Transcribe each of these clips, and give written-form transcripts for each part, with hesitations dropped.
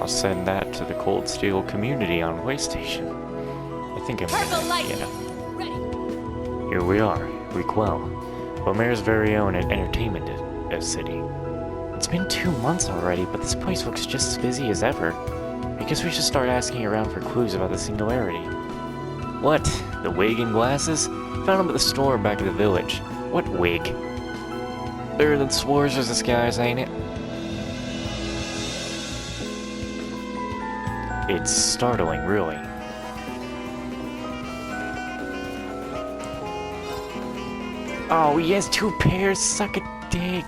I'll send that to the Cold Steel community on PlayStation. I think I'm gonna, yeah. Ready. Here we are, week well. Bomair's very own entertainment city. It's been 2 months already, but this place looks just as busy as ever. I guess we should start asking around for clues about the Singularity. What? The wig and glasses? Found them at the store back at the village. What wig? Better than Swarz's disguise, ain't it? It's startling, really. Oh, he has 2 pairs, suck a dick.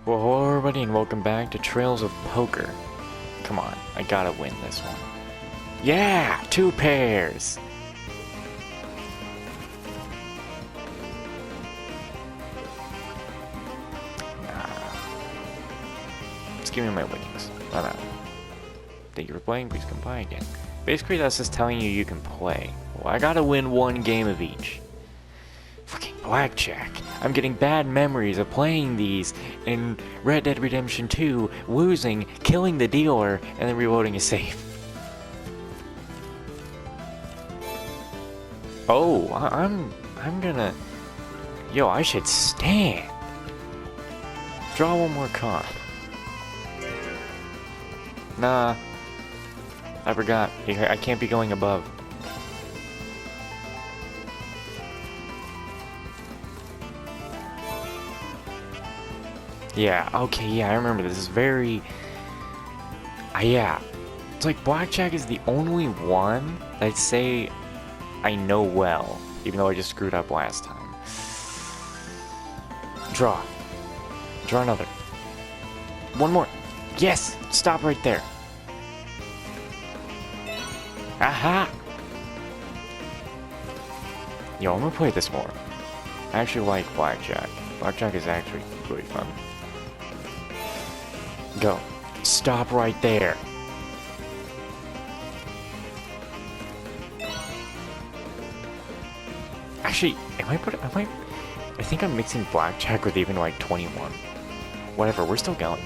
Well, hello everybody and welcome back to Trails of Poker. Come on, I gotta win this one. Yeah! 2 pairs! Nah. Just give me my winnings. Alright. Thank you for playing, please come by again. Basically that's just telling you can play. Well, I gotta win 1 game of each. Fucking blackjack. I'm getting bad memories of playing these in Red Dead Redemption 2, losing, killing the dealer, and then reloading a safe. Oh, I'm gonna... Yo, I should stand. Draw 1 more card. Nah. I forgot. I can't be going above. Yeah, okay, yeah, I remember this. Is very... yeah. It's like blackjack is the only one that I'd say I know well, even though I just screwed up last time. Draw. Draw another. 1 more. Yes! Stop right there. Aha! Yo, I'm gonna play this more. I actually like blackjack. Blackjack is actually really fun. Go. Stop right there. Actually, I think I'm mixing blackjack with even like 21. Whatever, we're still going.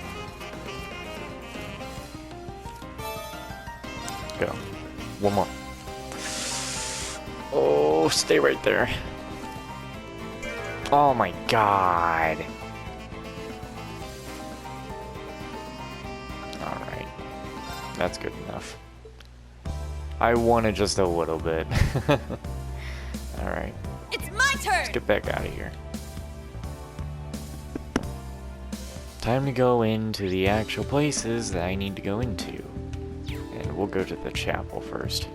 Go. 1 more. Oh, stay right there. Oh my god. Alright. That's good enough. I wanted just a little bit. Alright. It's my turn. Let's get back out of here. Time to go into the actual places that I need to go into. And we'll go to the chapel first.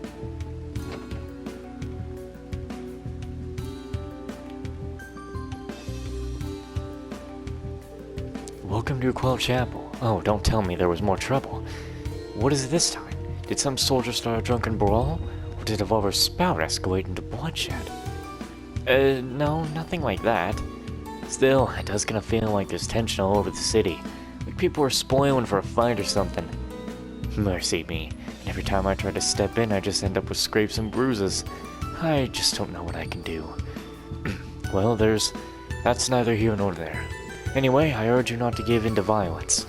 Welcome to Quell Chapel. Oh, don't tell me there was more trouble. What is it this time? Did some soldier start a drunken brawl? Or did a vulgar spout escalate into bloodshed? No, nothing like that. Still, it does kinda feel like there's tension all over the city. Like people are spoiling for a fight or something. Mercy me. And every time I try to step in, I just end up with scrapes and bruises. I just don't know what I can do. Well, that's neither here nor there. Anyway, I urge you not to give in to violence.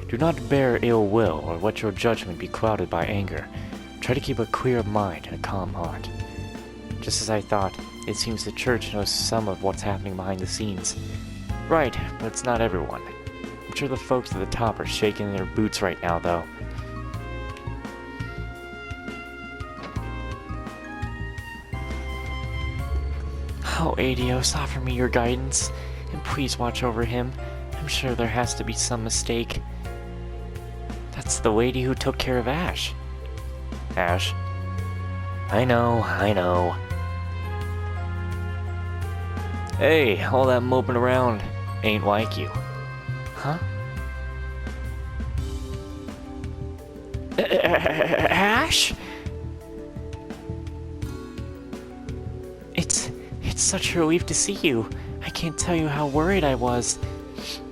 Do not bear ill will, or let your judgment be clouded by anger. Try to keep a clear mind and a calm heart. Just as I thought, it seems the church knows some of what's happening behind the scenes. Right, but it's not everyone. I'm sure the folks at the top are shaking their boots right now, though. Oh, Adios, offer me your guidance, and please watch over him. I'm sure there has to be some mistake. That's the lady who took care of Ash. Ash? I know. Hey, all that moping around ain't like you. Huh? Ash? It's such a relief to see you. I can't tell you how worried I was.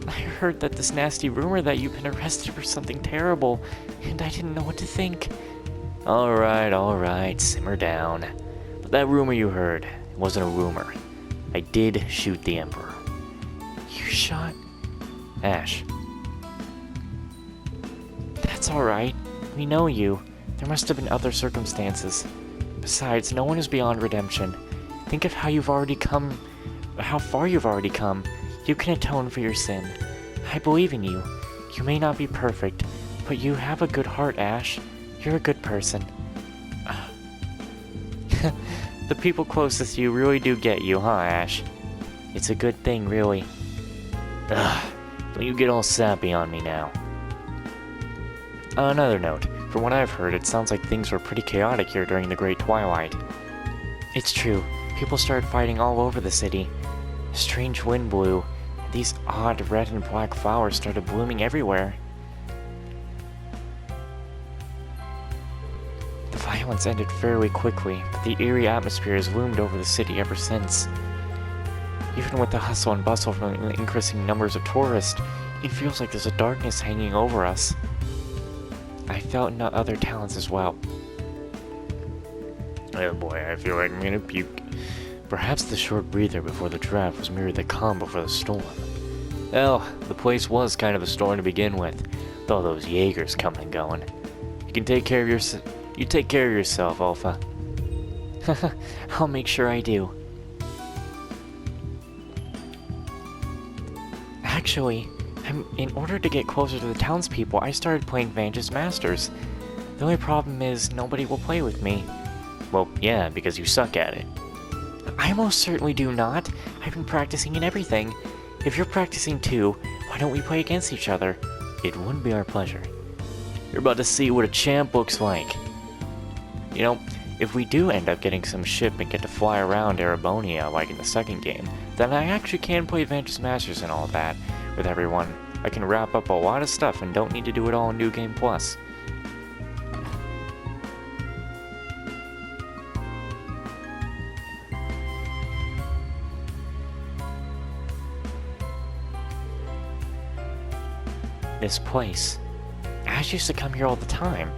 I heard that this nasty rumor that you've been arrested for something terrible, and I didn't know what to think. Alright, simmer down. But that rumor you heard, it wasn't a rumor. I did shoot the Emperor. You shot Ash. That's alright. We know you. There must have been other circumstances. Besides, no one is beyond redemption. Think of how far you've already come. You can atone for your sin. I believe in you. You may not be perfect, but you have a good heart, Ash. You're a good person. The people closest to you really do get you, huh, Ash? It's a good thing, really. Don't you get all sappy on me now. On another note, from what I've heard, it sounds like things were pretty chaotic here during the Great Twilight. It's true. People started fighting all over the city. A strange wind blew, and these odd red and black flowers started blooming everywhere. The violence ended fairly quickly, but the eerie atmosphere has loomed over the city ever since. Even with the hustle and bustle from the increasing numbers of tourists, it feels like there's a darkness hanging over us. I felt in other talents as well. Oh boy, I feel like I'm gonna puke. Perhaps the short breather before the draft was merely the calm before the storm. Hell, the place was kind of a storm to begin with all those Jaegers coming and going. You take care of yourself, Alpha. I'll make sure I do. Actually, in order to get closer to the townspeople, I started playing Vange's Masters. The only problem is nobody will play with me. Well, yeah, because you suck at it. I most certainly do not. I've been practicing and everything. If you're practicing too, why don't we play against each other? It would be our pleasure. You're about to see what a champ looks like. You know, if we do end up getting some ship and get to fly around Erebonia like in the second game, then I actually can play Vange's Masters and all that with everyone. I can wrap up a lot of stuff and don't need to do it all in New Game Plus. This place. Ash used to come here all the time.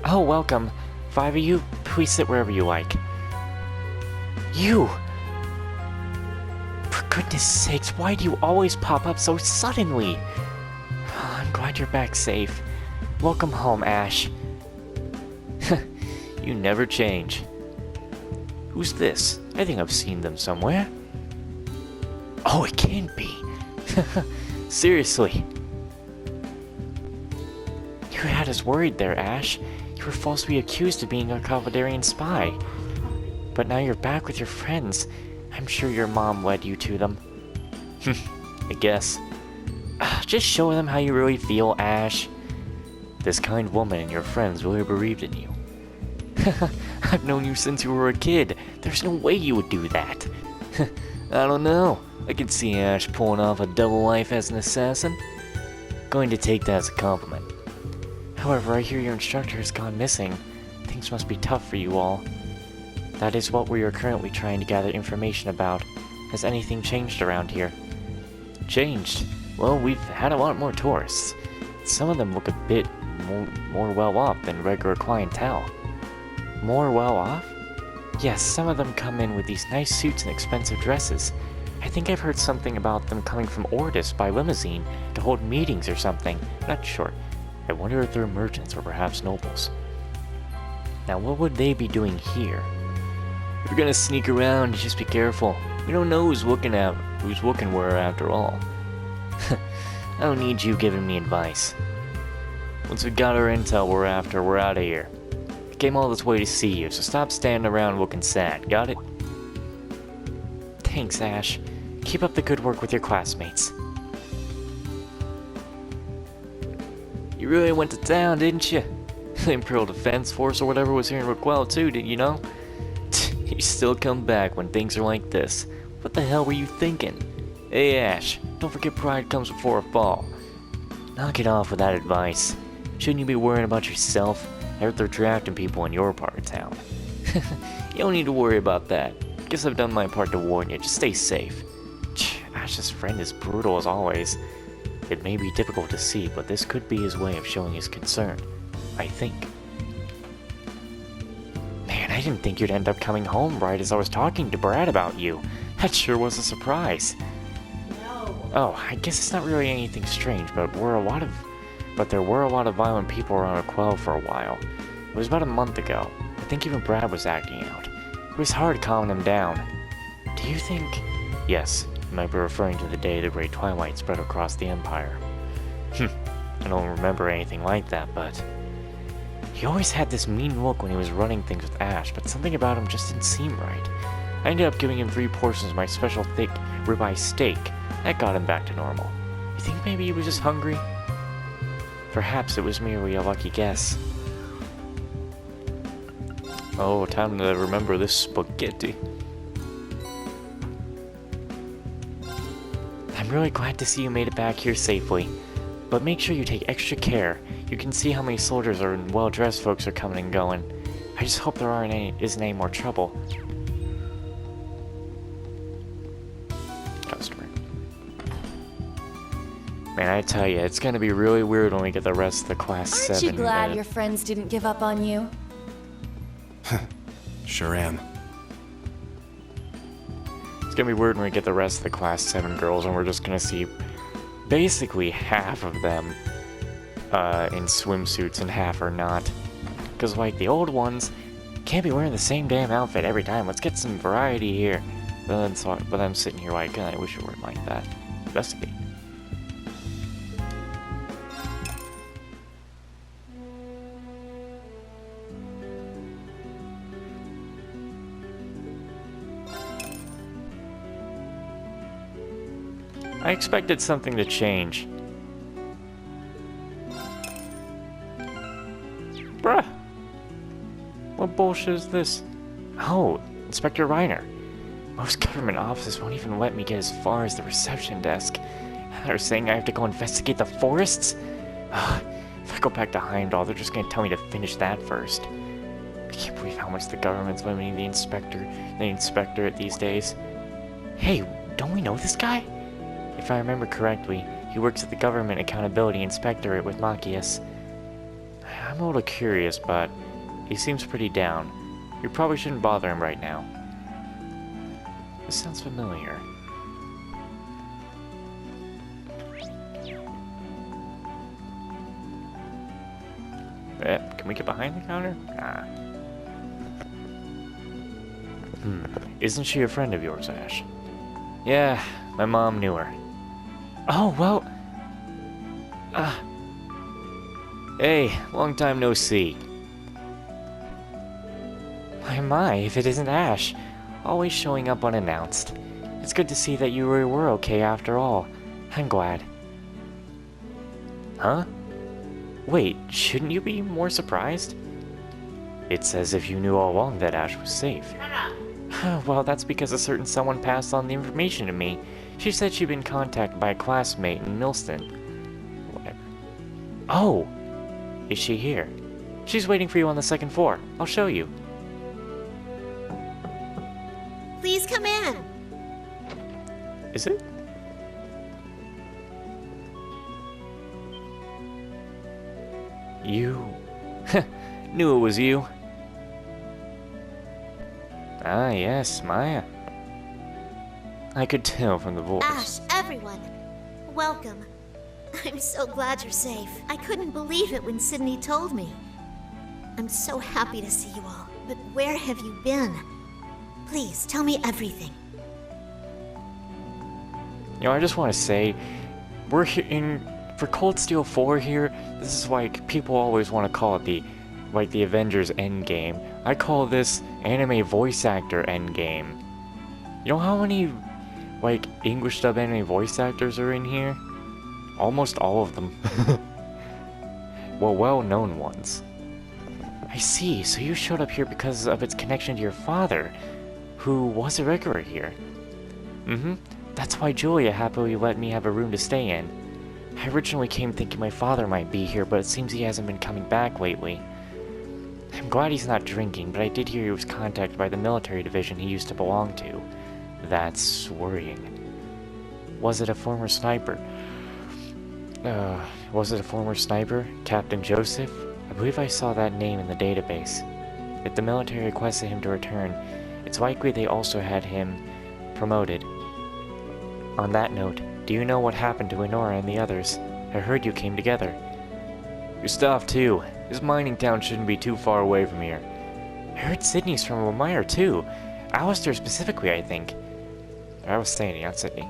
Oh, welcome. 5 of you, please sit wherever you like. You! For goodness sakes, why do you always pop up so suddenly? Oh, I'm glad you're back safe. Welcome home, Ash. You never change. Who's this? I think I've seen them somewhere. Oh, it can't be. Seriously. You had us worried there, Ash. You were falsely accused of being a Calvadarian spy. But now you're back with your friends. I'm sure your mom led you to them. I guess. Just show them how you really feel, Ash. This kind woman and your friends really believed in you. I've known you since you were a kid. There's no way you would do that. I don't know. I could see Ash pulling off a double life as an assassin. Going to take that as a compliment. However, I hear your instructor has gone missing. Things must be tough for you all. That is what we are currently trying to gather information about. Has anything changed around here? Changed? Well, we've had a lot more tourists. Some of them look a bit more well-off than regular clientele. More well-off? Yes, some of them come in with these nice suits and expensive dresses. I think I've heard something about them coming from Ordis by limousine to hold meetings or something. Not sure. I wonder if they're merchants or perhaps nobles. Now, what would they be doing here? If you're gonna sneak around, just be careful. We don't know who's looking where after all. I don't need you giving me advice. Once we got our intel we're after, we're out of here. I came all this way to see you, so stop standing around looking sad, got it? Thanks, Ash. Keep up the good work with your classmates. You really went to town, didn't you? The Imperial Defense Force or whatever was here in Rockwell too, did you know? You still come back when things are like this. What the hell were you thinking? Hey Ash, don't forget pride comes before a fall. Knock it off with that advice. Shouldn't you be worrying about yourself? I heard they're drafting people in your part of town. You don't need to worry about that. Guess I've done my part to warn you. Just stay safe. Ash's friend is brutal as always. It may be difficult to see, but this could be his way of showing his concern. I think. Man, I didn't think you'd end up coming home right as I was talking to Brad about you. That sure was a surprise. No. Oh, I guess it's not really anything strange, but there were a lot of violent people around Quell for a while. It was about a month ago. I think even Brad was acting out. It was hard calming him down. Do you think... Yes, you might be referring to the day the Great Twilight spread across the Empire. I don't remember anything like that, but... He always had this mean look when he was running things with Ash, but something about him just didn't seem right. I ended up giving him 3 portions of my special thick ribeye steak. That got him back to normal. You think maybe he was just hungry? Perhaps it was merely a lucky guess. Oh, time to remember this spaghetti. I'm really glad to see you made it back here safely. But make sure you take extra care. You can see how many soldiers and well-dressed folks are coming and going. I just hope there isn't any more trouble. Customer. Man, I tell you, it's gonna be really weird when we get the rest of the Class 7. Aren't you glad your friends didn't give up on you? Sure am. It's gonna be weird when we get the rest of the Class 7 girls and we're just gonna see basically half of them in swimsuits and half are not. Because, like, the old ones can't be wearing the same damn outfit every time. Let's get some variety here. But I'm sitting here like, I wish it weren't like that. Investigate. I expected something to change. Bruh! What bullshit is this? Oh, Inspector Reiner. Most government offices won't even let me get as far as the reception desk. They're saying I have to go investigate the forests? If I go back to Heimdall, they're just gonna tell me to finish that first. I can't believe how much the government's limiting the inspectorate these days. Hey, don't we know this guy? If I remember correctly, he works at the Government Accountability Inspectorate with Machias. I'm a little curious, but he seems pretty down. We probably shouldn't bother him right now. This sounds familiar. Can we get behind the counter? Nah. Isn't she a friend of yours, Ash? Yeah, my mom knew her. Oh, well... Hey, long time no see. My, if it isn't Ash. Always showing up unannounced. It's good to see that you were okay after all. I'm glad. Huh? Wait, shouldn't you be more surprised? It's as if you knew all along that Ash was safe. Well, that's because a certain someone passed on the information to me. She said she'd been contacted by a classmate in Millston. Whatever. Oh! Is she here? She's waiting for you on the 2nd floor. I'll show you. Please come in. Is it? You... Knew it was you. Ah, yes, Maya. I could tell from the voice. Ash, everyone, welcome. I'm so glad you're safe. I couldn't believe it when Sydney told me. I'm so happy to see you all, but where have you been? Please, tell me everything. You know, I just want to say, we're here for Cold Steel 4 here, this is like, people always want to call it the Avengers Endgame. I call this anime voice actor Endgame. You know how many, English dub anime voice actors are in here? Almost all of them. Well, well-known ones. I see, so you showed up here because of its connection to your father, who was a regular here. Mm-hmm. That's why Julia happily let me have a room to stay in. I originally came thinking my father might be here, but it seems he hasn't been coming back lately. I'm glad he's not drinking, but I did hear he was contacted by the military division he used to belong to. That's worrying. Was it a former sniper? Captain Joseph? I believe I saw that name in the database. If the military requested him to return, it's likely they also had him promoted. On that note, do you know what happened to Enora and the others? I heard you came together. Gustav, too. This mining town shouldn't be too far away from here. I heard Sydney's from Lemire, too. Alistair specifically, I think. I was Sandy, not Sydney.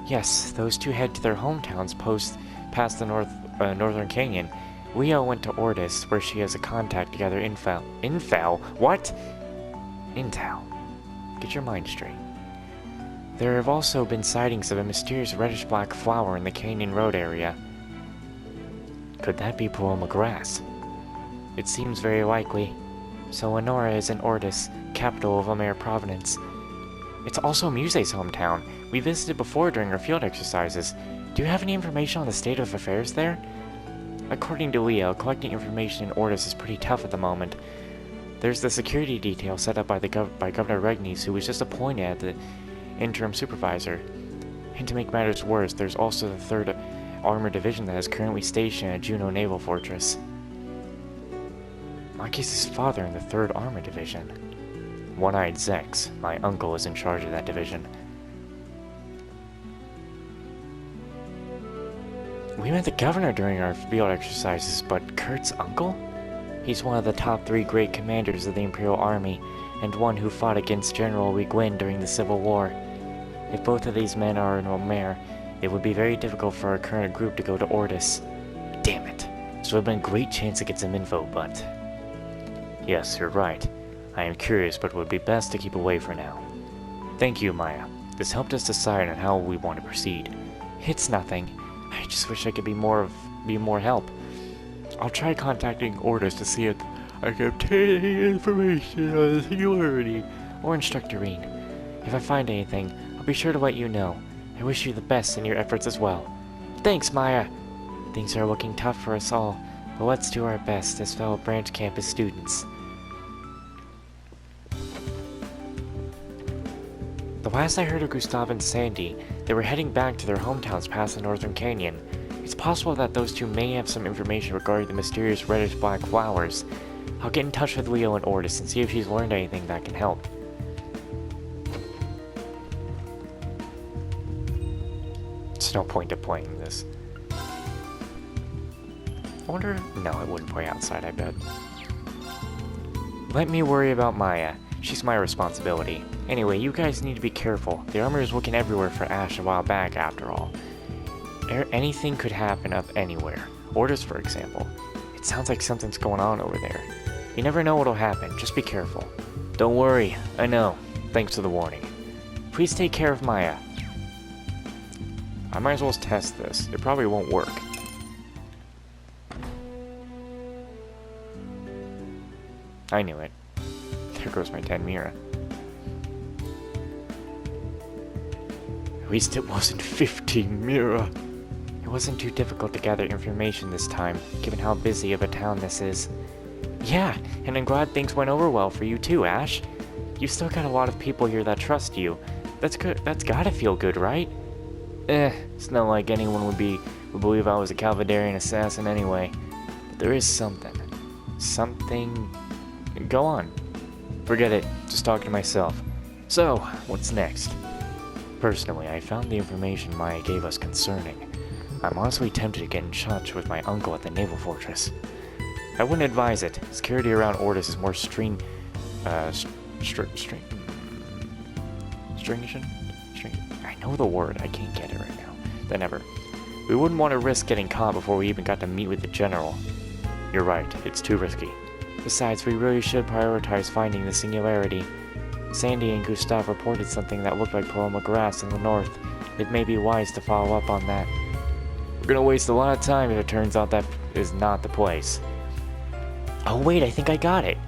Yes, those two head to their hometowns past the Northern Canyon. Leo went to Ordis, where she has a contact to gather intel. Intel? What? Intel. Get your mind straight. There have also been sightings of a mysterious reddish-black flower in the Canyon Road area. Could that be Paloma Grass? It seems very likely. So Enora is in Ordis, capital of Lemire Province. It's also Muse's hometown. We visited before during our field exercises. Do you have any information on the state of affairs there? According to Leo, collecting information in Ordis is pretty tough at the moment. There's the security detail set up by Governor Regnes, who was just appointed as the interim supervisor. And to make matters worse, there's also the 3rd Armored Division that is currently stationed at Juneau Naval Fortress. Maki's father in the 3rd Armored Division. One-Eyed Zex, my uncle, is in charge of that division. We met the governor during our field exercises, but Kurt's uncle? He's one of the top 3 great commanders of the Imperial Army, and one who fought against General Le Guin during the Civil War. If both of these men are in Lemire, it would be very difficult for our current group to go to Ordis. Damn it. So it would have been a great chance to get some info, but... Yes, you're right. I am curious, but it would be best to keep away for now. Thank you, Maya. This helped us decide on how we want to proceed. It's nothing. I just wish I could be more help. I'll try contacting Ordis to see if I can obtain any information on the Singularity or Instructor Reen. If I find anything, I'll be sure to let you know. I wish you the best in your efforts as well. Thanks, Maya! Things are looking tough for us all, but let's do our best as fellow branch campus students. The last I heard of Gustav and Sandy, they were heading back to their hometowns past the Northern Canyon. It's possible that those two may have some information regarding the mysterious reddish-black flowers. I'll get in touch with Leo and Ordis and see if she's learned anything that can help. There's no point to playing this. I wonder... No, it wouldn't play outside, I bet. Let me worry about Maya. She's my responsibility. Anyway, you guys need to be careful. The armor is looking everywhere for Ash a while back, after all. Anything could happen up anywhere. Orders, for example. It sounds like something's going on over there. You never know what'll happen. Just be careful. Don't worry. I know. Thanks for the warning. Please take care of Maya. I might as well test this. It probably won't work. I knew it. There goes my 10 Mira. At least it wasn't 15 Mira. It wasn't too difficult to gather information this time, given how busy of a town this is. Yeah, and I'm glad things went over well for you too, Ash. You've still got a lot of people here that trust you. That's good. That's gotta feel good, right? It's not like anyone would believe I was a Calvadarian assassin anyway. But there is something. Something... Go on. Forget it. Just talk to myself. So, what's next? Personally, I found the information Maya gave us concerning. I'm honestly tempted to get in touch with my uncle at the Naval Fortress. I wouldn't advise it. Security around Ordis is more stringent I know the word, I can't get it right now, than ever. We wouldn't want to risk getting caught before we even got to meet with the General. You're right, it's too risky. Besides, we really should prioritize finding the Singularity. Sandy and Gustav reported something that looked like Paloma Grass in the north. It may be wise to follow up on that. We're gonna waste a lot of time if it turns out that is not the place. Oh wait, I think I got it!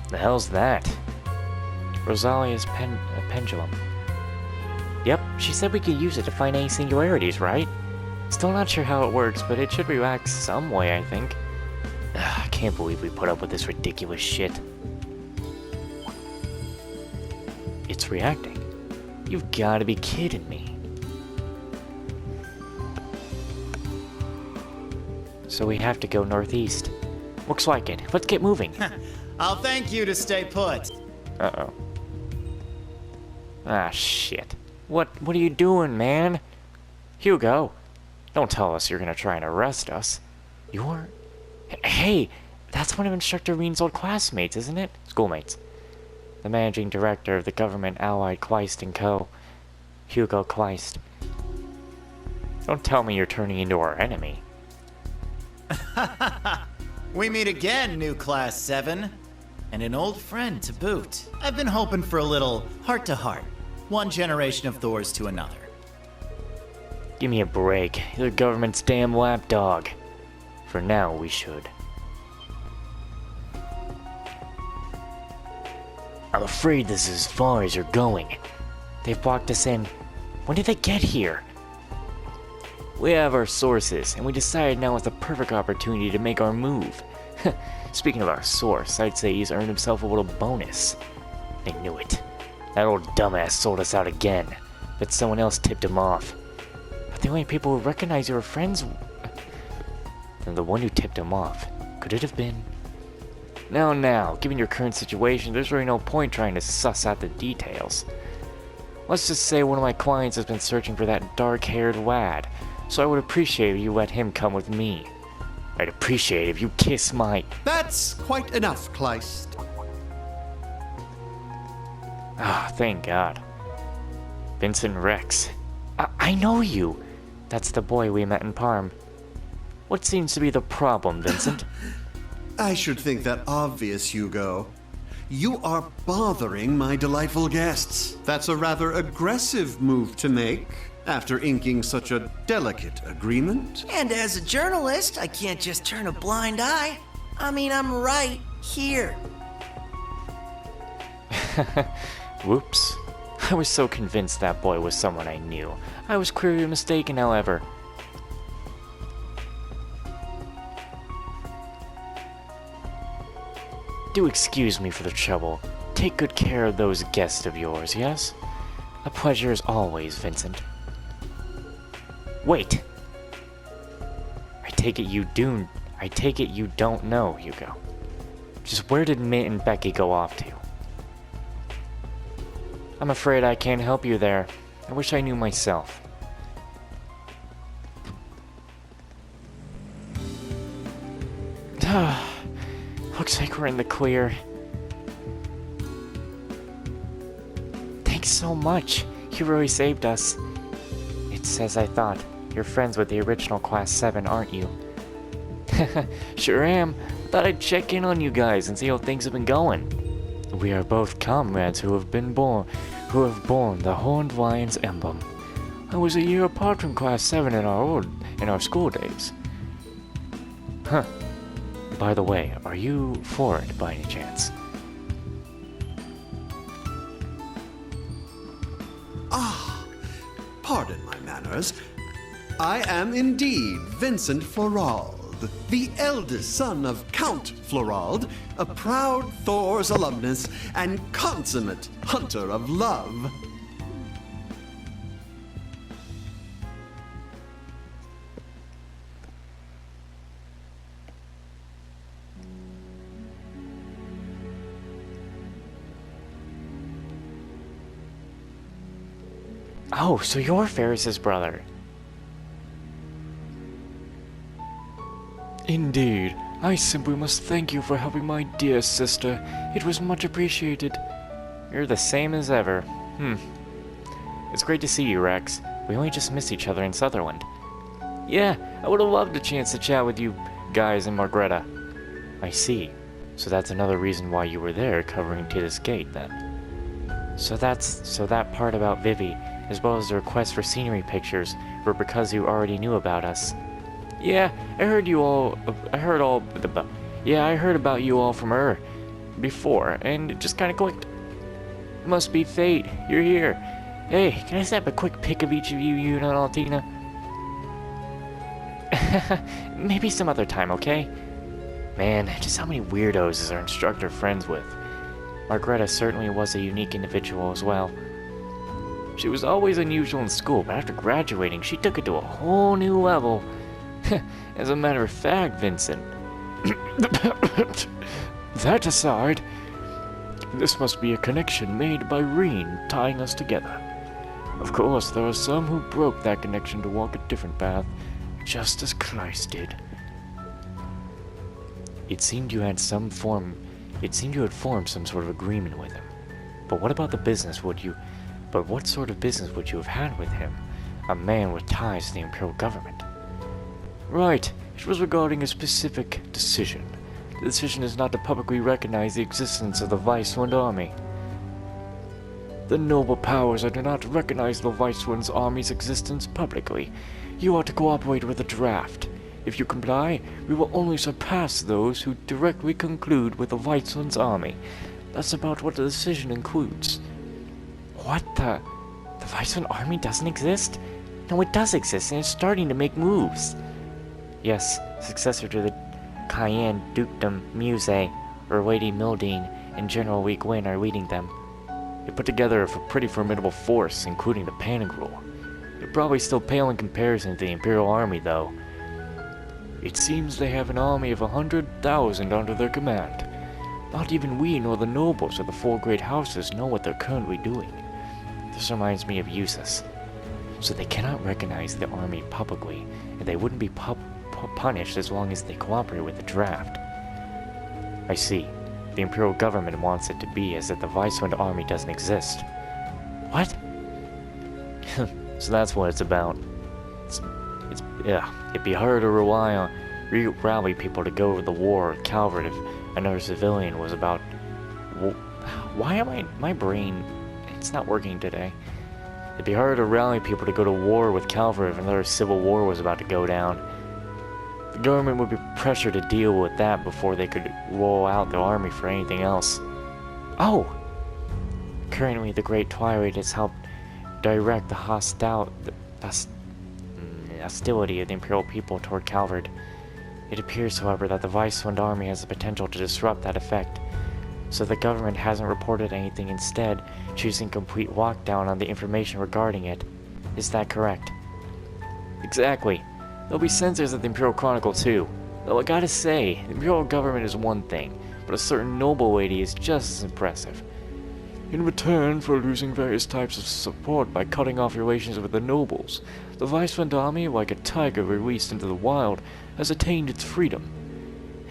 The hell's that? Rosalia's pendulum. Yep, she said we could use it to find any singularities, right? Still not sure how it works, but it should react some way, I think. Ugh, I can't believe we put up with this ridiculous shit. It's reacting. You've gotta be kidding me. So we have to go northeast. Looks like it. Let's get moving. I'll thank you to stay put. Uh-oh. Ah, shit. What are you doing, man? Hugo, don't tell us you're gonna try and arrest us. You're... Hey, that's one of Instructor Reen's old classmates, isn't it? Schoolmates. The managing director of the government allied Kleist & Co. Hugo Kleist. Don't tell me you're turning into our enemy. We meet again, new Class 7. And an old friend to boot. I've been hoping for a little heart-to-heart. One generation of Thors to another. Give me a break. You're the government's damn lapdog. For now, we should. I'm afraid this is as far as you're going. They've blocked us in. When did they get here? We have our sources, and we decided now is the perfect opportunity to make our move. Speaking of our source, I'd say he's earned himself a little bonus. I knew it. That old dumbass sold us out again, but someone else tipped him off. But the only people who recognize you were friends... And the one who tipped him off, could it have been? Now, given your current situation, there's really no point trying to suss out the details. Let's just say one of my clients has been searching for that dark-haired lad, so I would appreciate if you let him come with me. I'd appreciate if you kiss my... That's quite enough, Kleist. Ah, thank God. Vincent Rex. I know you! That's the boy we met in Parm. What seems to be the problem, Vincent? I should think that obvious, Hugo. You are bothering my delightful guests. That's a rather aggressive move to make after inking such a delicate agreement. And as a journalist, I can't just turn a blind eye. I mean, I'm right here. Whoops. I was so convinced that boy was someone I knew. I was clearly mistaken, however. Do excuse me for the trouble. Take good care of those guests of yours, yes? A pleasure as always, Vincent. Wait! I take it you don't know, Hugo. Just where did Mitt and Becky go off to? I'm afraid I can't help you there. I wish I knew myself. Looks like we're in the clear. Thanks so much. You really saved us. It's as I thought. You're friends with the original Class 7, aren't you? Sure am. Thought I'd check in on you guys and see how things have been going. We are both comrades who have borne the Horned Lion's emblem. I was a year apart from Class 7 in our school days. Huh. By the way, are you for it by any chance? Pardon my manners. I am indeed Vincent Florald, the eldest son of Count Florald, a proud Thors alumnus and consummate hunter of love. Oh, so you're Ferris's brother. Indeed. I simply must thank you for helping my dear sister. It was much appreciated. You're the same as ever. It's great to see you, Rex. We only just missed each other in Sutherland. Yeah, I would have loved a chance to chat with you guys and Margreta. I see. So that's another reason why you were there, covering Tidus Gate, then. So that part about Vivi, as well as the request for scenery pictures, were because you already knew about us. Yeah, I heard about you all from her before, and it just kinda clicked. Must be fate. You're here. Hey, can I snap a quick pic of each of you, Yuna and Altina? Maybe some other time, okay? Man, just how many weirdos is our instructor friends with? Margreta certainly was a unique individual as well. She was always unusual in school, but after graduating, she took it to a whole new level. As a matter of fact, Vincent. That aside, this must be a connection made by Reen tying us together. Of course, there are some who broke that connection to walk a different path, just as Christ did. It seemed you had formed some sort of agreement with him. But what about the business But what sort of business would you have had with him? A man with ties to the Imperial government. Right, it was regarding a specific decision. The decision is not to publicly recognize the existence of the Weisswind army. The noble powers do not recognize the Weisswind's army's existence publicly. You are to cooperate with the draft. If you comply, we will only surpass those who directly conclude with the Weisswind's army. That's about what the decision includes. What the? The Weisswind army doesn't exist? No, it does exist, and it's starting to make moves. Yes, successor to the Cayenne Dukedom Muse, or Lady Mildine, and General Weak Win are leading them. They put together a pretty formidable force, including the Panigrul. They're probably still pale in comparison to the Imperial army, though. It seems they have an army of 100,000 under their command. Not even we nor the nobles of the four great houses know what they're currently doing. This reminds me of Usus. So they cannot recognize the army publicly, and they wouldn't be punished as long as they cooperate with the draft. I see. The Imperial government wants it to be as if the Weisswind army doesn't exist. What? So that's what it's about. It'd be hard to rally people to go to the war with Calvert if another civilian was about. Why am my brain? It's not working today. It'd be hard to rally people to go to war with Calvert if another civil war was about to go down. The government would be pressured to deal with that before they could roll out the army for anything else. Oh! Currently, the Great Twilight has helped direct the hostility of the Imperial people toward Calvert. It appears, however, that the Weisswind army has the potential to disrupt that effect, so the government hasn't reported anything, instead choosing complete lockdown on the information regarding it. Is that correct? Exactly. There'll be censors at the Imperial Chronicle too. Though I gotta say, the Imperial government is one thing, but a certain noble lady is just as impressive. In return for losing various types of support by cutting off relations with the nobles, the Weisswind army, like a tiger released into the wild, has attained its freedom.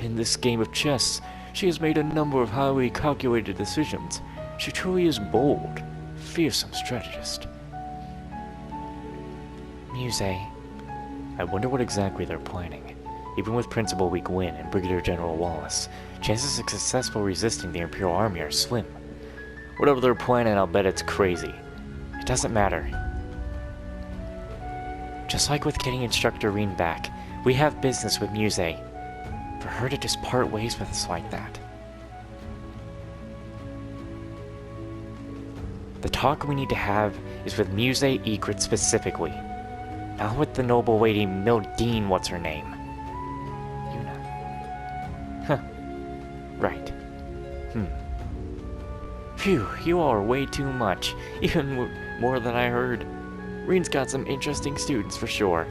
In this game of chess, she has made a number of highly calculated decisions. She truly is bold, fearsome strategist. Muse. I wonder what exactly they're planning. Even with Principal Weak Win and Brigadier General Wallace, chances of successful resisting the Imperial army are slim. Whatever they're planning, I'll bet it's crazy. It doesn't matter. Just like with getting Instructor Reen back, we have business with Muse. For her to just part ways with us like that. The talk we need to have is with Muse Egret specifically. Not with the noble lady Mildine what's-her-name. Yuna. Huh. Right. Phew, you all are way too much. Even more than I heard. Reen's got some interesting students for sure.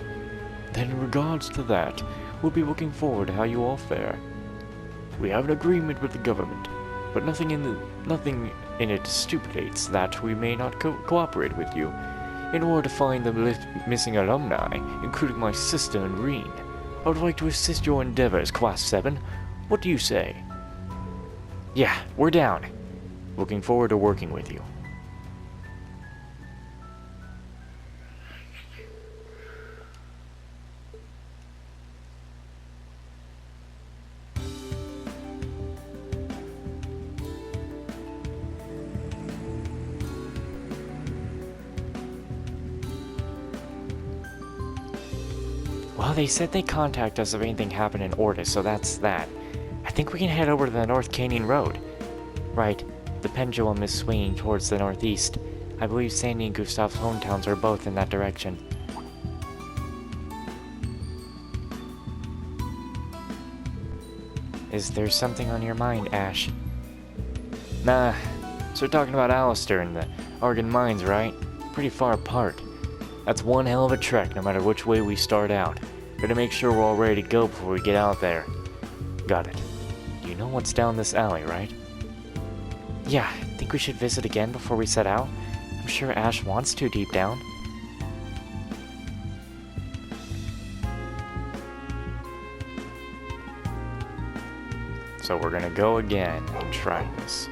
Then in regards to that, we'll be looking forward to how you all fare. We have an agreement with the government, but nothing in it stipulates that we may not cooperate with you. In order to find the missing alumni, including my sister and Reen, I would like to assist your endeavors, Class 7. What do you say? Yeah, we're down. Looking forward to working with you. Well, they said they'd contact us if anything happened in Ortis, so that's that. I think we can head over to the North Canyon Road. Right. The pendulum is swinging towards the northeast. I believe Sandy and Gustav's hometowns are both in that direction. Is there something on your mind, Ash? Nah, so we're talking about Alistair and the Argon Mines, right? Pretty far apart. That's one hell of a trek, no matter which way we start out. Better make sure we're all ready to go before we get out there. Got it. You know what's down this alley, right? Yeah, think we should visit again before we set out? I'm sure Ash wants to deep down. So we're gonna go again and try this.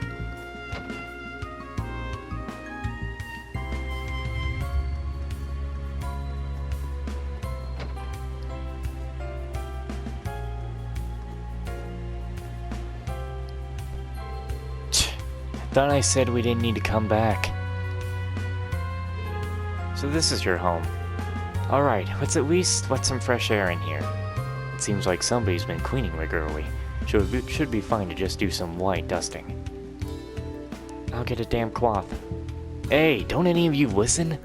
Thought I said we didn't need to come back. So this is your home. Alright, let's at least let some fresh air in here. It seems like somebody's been cleaning regularly. Should be fine to just do some light dusting. I'll get a damp cloth. Hey, don't any of you listen?